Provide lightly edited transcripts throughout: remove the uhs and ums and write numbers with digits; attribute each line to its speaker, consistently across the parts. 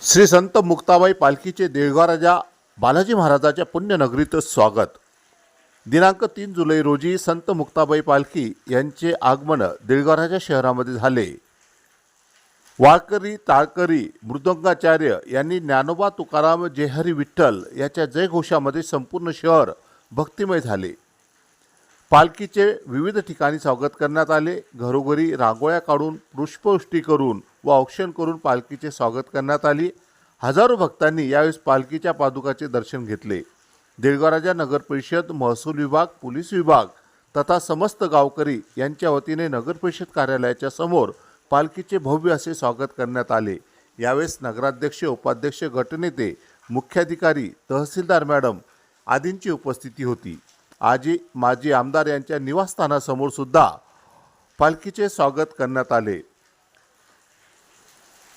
Speaker 1: श्री संत मुक्ताबाई पालखीचे देळगाव राजा बालाजी महाराजाच्या पुण्यनगरीत स्वागत। दिनांक 3 जुलै रोजी संत मुक्ताबाई पालखी यांचे आगमन देळगाव राजा शहरामध्ये झाले। वारकरी टाळकरी मृदंगाचार्य यांनी ज्ञानोबा तुकाराम जय हरी विठ्ठल याच्या जयघोषामध्ये संपूर्ण शहर भक्तिमय झाले। पालखीचे विविध ठिकाणी स्वागत करण्यात आले। घरोघरी रांगोळ्या काढून पुष्पवृष्टी करून व औक्षण करून पालखीचे स्वागत करण्यात आले। हजारो भक्तांनी यावेळी पालखीच्या पादुकाचे दर्शन घेतले। देळगाव राजा नगर परिषद, महसूल विभाग, पोलीस विभाग तथा समस्त गावकरी यांच्या वतीने नगर परिषद कार्यालयाच्या समोर पालखीचे भव्य असे स्वागत करण्यात आले। यावेळी नगराध्यक्ष, उपाध्यक्ष, गटनेते, मुख्याधिकारी, तहसीलदार मॅडम आदींची उपस्थिती होती। आजी माजी आमदार यांच्या निवासस्थानासमोर सुद्धा पालखीचे स्वागत करण्यात आले।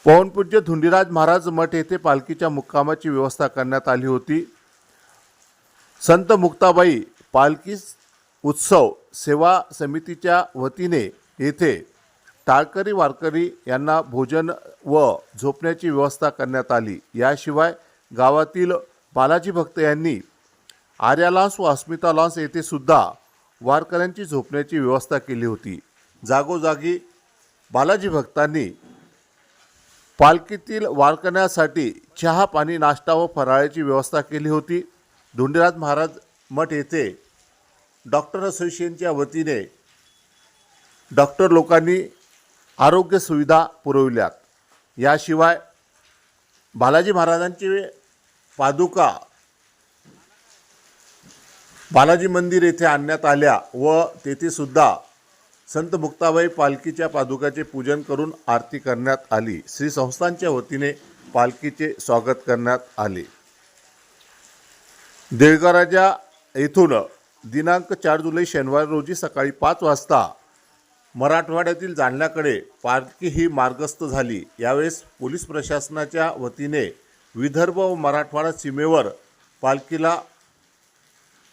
Speaker 1: पवनपूज्य धुंडीराज महाराज मठ येथे पालखीच्या मुक्कामाची व्यवस्था करण्यात आली होती। संत मुक्ताबाई पालखी उत्सव सेवा समितीच्या वतीने येथे टाळकरी वारकरी यांना भोजन व झोपण्याची व्यवस्था करण्यात आली। याशिवाय गावातील बालाजी भक्त यांनी आर्या लॉन्स व अस्मिता लॉन्स येथे सुद्धा वारकऱ्यांची झोपण्याची व्यवस्था केली होती। जागोजागी बालाजी भक्तांनी पालखीतील वारकऱ्यांसाठी चहा, पाणी, नाश्ता व फराळाची व्यवस्था केली होती। धुंडीराज महाराज मठ येथे डॉक्टर असोसिएशनच्या वतीने डॉक्टर लोकांनी आरोग्य सुविधा पुरविल्यात। याशिवाय बालाजी महाराजांची पादुका बालाजी मंदिर येथे आणण्यात आल्या व तेथे सुद्धा संत मुक्ताबाई पालखीच्या पादुकाचे पूजन करून आरती करण्यात आली। श्री संस्थांच्या वतीने पालखीचे स्वागत करण्यात आले। देळगाव राजा येथून दिनांक 4 जुलै शनिवार रोजी सकाळी 5 वाजता मराठवाड्यातील जालन्याकडे पालखी ही मार्गस्थ झाली। यावेळेस पोलीस प्रशासनाच्या वतीने विदर्भ व मराठवाडा सीमेवर पालखीला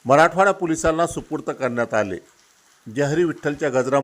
Speaker 1: मराठवाडा पोलिसांना सुपूर्द करण्यात आले। जय हरी विठ्ठलच्या गजरा